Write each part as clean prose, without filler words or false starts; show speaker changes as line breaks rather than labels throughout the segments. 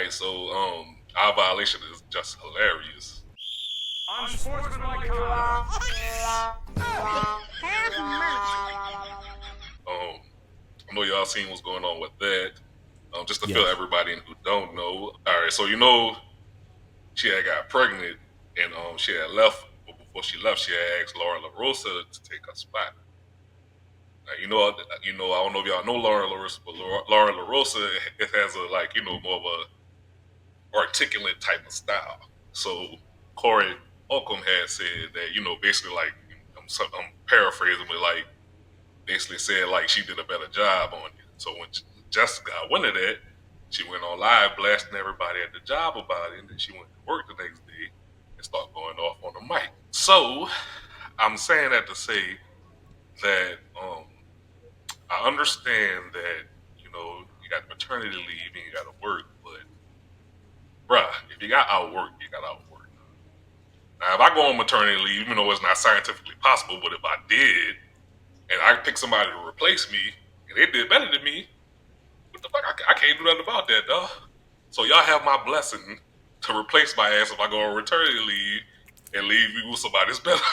right, so our violation is just hilarious.
Unsportsmanlike conduct.
I know y'all seen what's going on with that. Just to fill
Yes.
everybody in who don't know. All right, so she had got pregnant and she had left, but before she left, she had asked Laura LaRosa to take her spot. Now, I don't know if y'all know Laura LaRosa, but Laura LaRosa it has a more of a articulate type of style. So Corey Holcomb had said that basically like I'm paraphrasing, but like basically said like she did a better job on it. So when Jessica got wind of that, she went on live blasting everybody at the job about it, and then she went to work the next day and started going off on the mic. So I'm saying that to say that I understand that you got maternity leave and you got to work, but bruh, if you got out work, you got out work. Now, if I go on maternity leave, even though it's not scientifically possible, but if I did and I pick somebody to replace me and they did better than me, what the fuck? I can't do nothing about that, dog. So y'all have my blessing to replace my ass if I go on maternity leave and leave you with somebody that's better.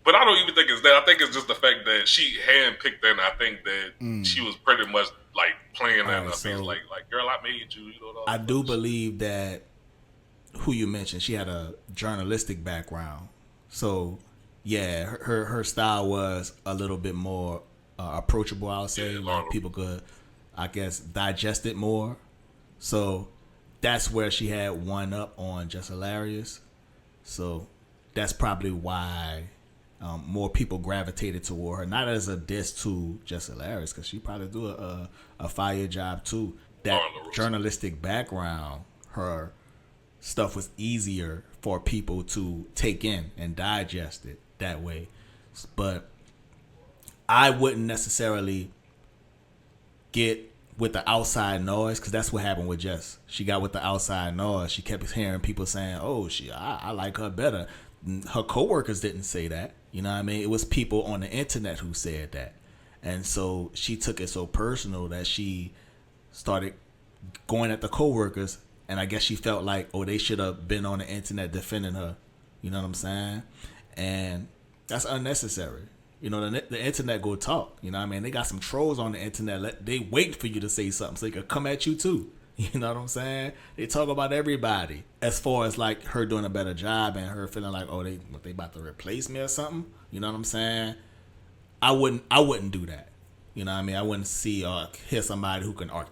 But I don't even think it's that. I think it's just the fact that she handpicked that, and I think that she was pretty much like playing that in her face, like, girl, I made you, all
I
that
do
other shit.
believe that who you mentioned, she had a journalistic background. So, yeah, her style was a little bit more approachable, I'll say.
Yeah,
like people could, I guess, digest it more. So that's where she had one up on Just Hilarious. So that's probably why more people gravitated toward her. Not as a diss to Just Hilarious, because she probably do a fire job too. That journalistic background, her stuff was easier for people to take in and digest it that way. But I wouldn't necessarily get with the outside noise, because that's what happened with Jess. She got with the outside noise. She kept hearing people saying, "Oh, I like her better." Her coworkers didn't say that. You know what I mean? It was people on the internet who said that, and so she took it so personal that she started going at the coworkers, and I guess she felt like, oh, they should have been on the internet defending her. You know what I'm saying? And that's unnecessary. The internet go talk. You know what I mean? They got some trolls on the internet. They wait for you to say something so they could come at you too. You know what I'm saying? They talk about everybody. As far as like her doing a better job and her feeling like, oh, they about to replace me or something. You know what I'm saying? I wouldn't do that. You know what I mean? I wouldn't see or hear somebody who can or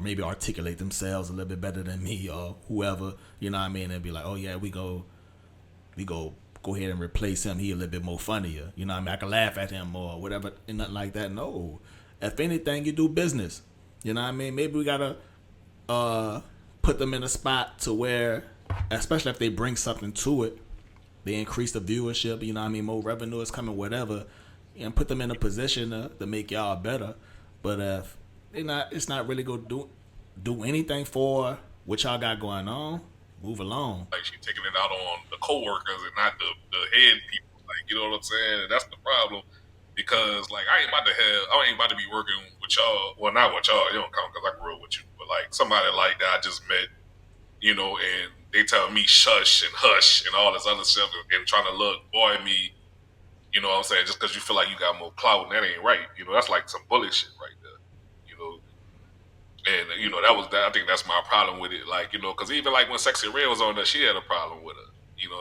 maybe articulate themselves a little bit better than me or whoever. You know what I mean? And be like, oh yeah, we go ahead and replace him. He a little bit more funnier. You know what I mean? I can laugh at him or whatever and nothing like that. No. If anything, you do business. You know what I mean? Maybe we gotta put them in a spot to where, especially if they bring something to it, they increase the viewership. You know what I mean? More revenue is coming, whatever. And put them in a position to make y'all better. But if it's not really gonna do anything for what y'all got going on. Move along.
Like she taking it out on the coworkers and not the head people. Like, you know what I'm saying? And that's the problem. Because like I ain't about to be working with y'all. Well, not with y'all. You don't count because I grew up with you. But like somebody like that I just met, and they tell me shush and hush and all this other stuff and trying to look boy me. You know what I'm saying? Just because you feel like you got more clout, and that ain't right. That's like some bully shit right there. You know, and I think that's my problem with it. Like, because even like when Sexy Red was on there, she had a problem with her.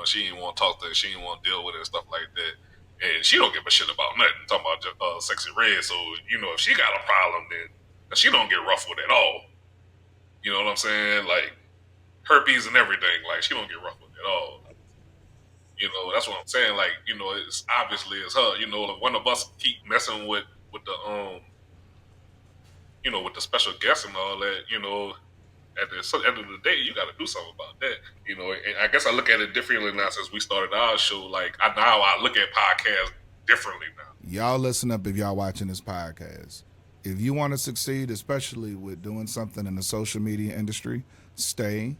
She didn't want to talk to her, she didn't want to deal with it and stuff like that. And she don't give a shit about nothing. Talking about Sexy Red, so if she got a problem, then she don't get ruffled at all. You know what I'm saying? Like herpes and everything. Like she don't get ruffled at all. That's what I'm saying. Like, it's obviously it's her. If one of us keep messing with the with the special guests and all that, at the end of the day, you got to do something about that. And I guess I look at it differently now since we started our show. Like now I look at podcasts differently now.
Y'all listen up if y'all watching this podcast. If you want to succeed, especially with doing something in the social media industry, stay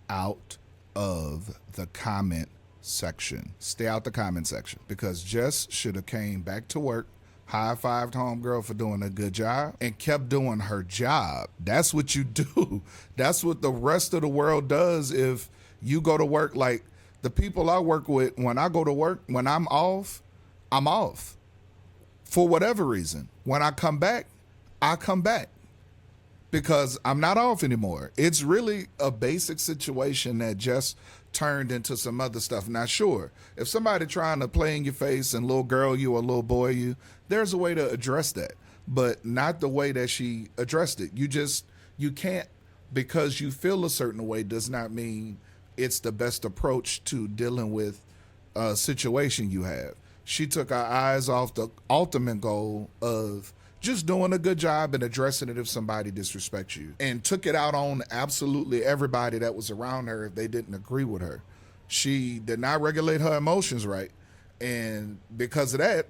out of the comment section. Stay out the comment section, because Jess should have came back to work high-fived homegirl for doing a good job and kept doing her job. That's what you do. That's what the rest of the world does if you go to work. Like the people I work with, when I go to work, when I'm off, I'm off for whatever reason. When I come back because I'm not off anymore. It's really a basic situation that just turned into some other stuff. Now, sure, if somebody trying to play in your face and little girl you or little boy you, there's a way to address that, but not the way that she addressed it. You can't, because you feel a certain way does not mean it's the best approach to dealing with a situation you have. She took our eyes off the ultimate goal of just doing a good job and addressing it if somebody disrespects you, and took it out on absolutely everybody that was around her if they didn't agree with her. She did not regulate her emotions right, and because of that,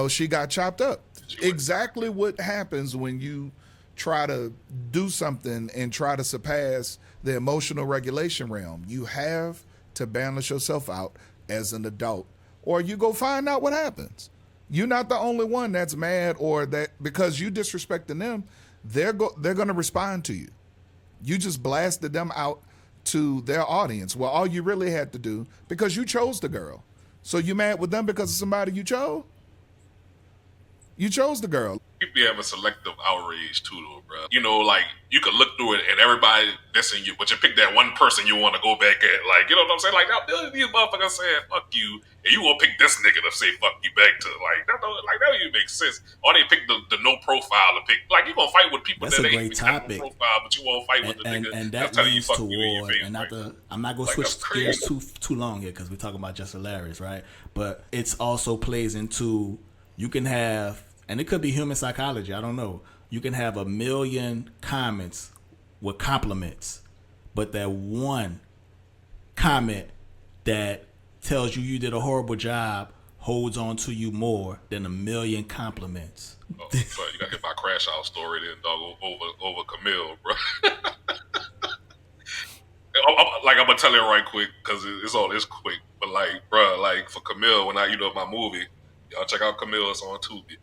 she got chopped up. Exactly what happens when you try to do something and try to surpass the emotional regulation realm. You have to balance yourself out as an adult, or you go find out what happens. You're not the only one that's mad, or that because you disrespecting them, they're going to respond to you. You just blasted them out to their audience. Well, all you really had to do, because you chose the girl. So you mad with them because of somebody you chose? You chose the girl.
People be having selective outrage too, though, bro. Like you could look through it and everybody dissing you, but you pick that one person you want to go back at. Like, you know what I'm saying? Like, now these motherfuckers saying "fuck you," and you will pick this nigga to say "fuck you" back to. That don't even make sense. Or they pick the no profile to pick. Like, you gonna fight with people
That's
that
a
ain't
great
even got no
topic.
profile, but you won't fight with the nigga
And
that's
that
telling you
leads
"fuck
to
you" in your
war.
face.
And
Like,
I'm not gonna
that's
switch gears
crazy.
too long here because we're talking about just hilarious, right? But it's also plays into, you can have, and it could be human psychology, I don't know. You can have 1,000,000 comments with compliments, but that one comment that tells you did a horrible job holds on to you more than 1,000,000 compliments.
Oh, bro, you got hit by crash out story then, dog, over Camille, bro. I'm gonna tell it right quick because it's quick. But bro, for Camille, when my movie, y'all check out Camille. It's on Tubi.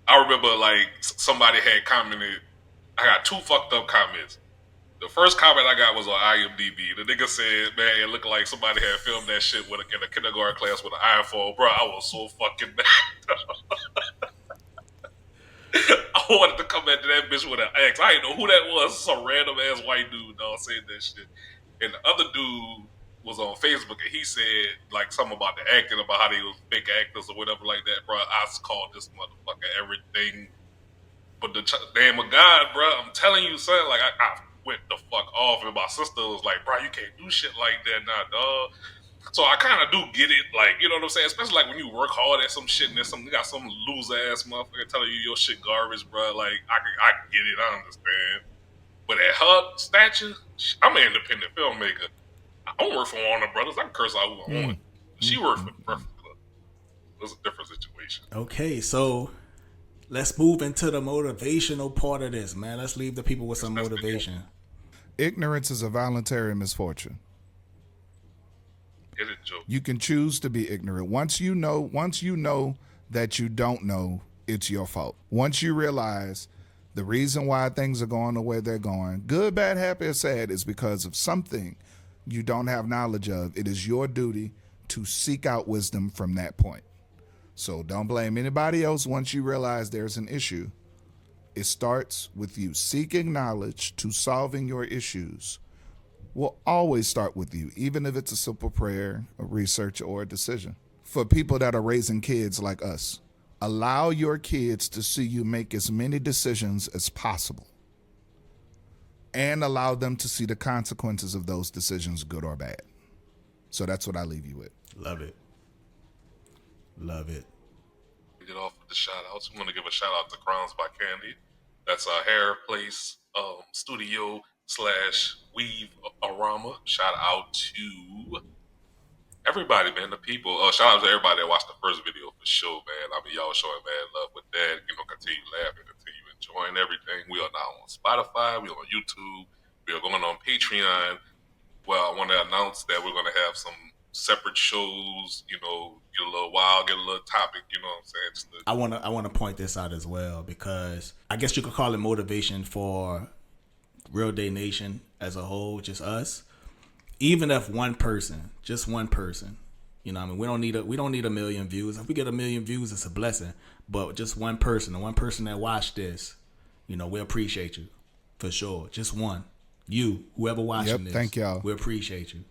I remember somebody had commented. I got two fucked up comments. The first comment I got was on IMDb. The nigga said, "Man, it looked like somebody had filmed that shit in a kindergarten class with an iPhone." Bro, I was so fucking mad. I wanted to come at that bitch with an axe. I didn't know who that was. Some random ass white dude, dog, saying that shit. And the other dude was on Facebook and he said something about the acting, about how they was fake actors or whatever like that. Bro, I called this motherfucker everything but the name of God, bro. I'm telling you, son. I went the fuck off, and my sister was like, "Bro, you can't do shit like that, nah, dog." So I kind of do get it, you know what I'm saying? Especially when you work hard at some shit and there's you got some loser ass motherfucker telling you your shit garbage, bro. I get it, I understand. But at her stature, I'm an independent filmmaker. I don't work for Warner Brothers. I can curse out who I want. She worked for the Breakfast Club. It was a different situation.
Okay, so let's move into the motivational part of this, man. Let's leave the people with some motivation.
Ignorance is a voluntary misfortune.
Get it, Joe.
You can choose to be ignorant. Once you know that you don't know, it's your fault. Once you realize the reason why things are going the way they're going, good, bad, happy, or sad, is because of something you don't have knowledge of. It is your duty to seek out wisdom from that point. So don't blame anybody else once you realize there's an issue. It starts with you. Seeking knowledge to solving your issues will always start with you, even if it's a simple prayer, a research, or a decision. For people that are raising kids like us, allow your kids to see you make as many decisions as possible, and allow them to see the consequences of those decisions, good or bad. So that's what I leave you with.
Love it. Love it.
Get off with the shout outs. We want to give a shout out to Crowns by Candy. That's a hair place studio / weave arama. Shout out to everybody, man. The people. Shout out to everybody that watched the first video for sure, man. I mean, y'all showing mad love with that. Continue laughing, continue enjoying everything. We are now on Spotify. We are on YouTube. We are going on Patreon. Well, I want to announce that we're going to have some separate shows. You know, get a little wild, get a little topic. You know what I'm saying? Just to,
I wanna point this out as well because I guess you could call it motivation for Real Day Nation as a whole, just us. Even if one person, just one person, you know, what I mean, we don't need a million views. If we get a million views, it's a blessing. But just one person, the one person that watched this, you know, we appreciate you for sure. Just one, you, whoever watching this,
Thank y'all.
we appreciate you.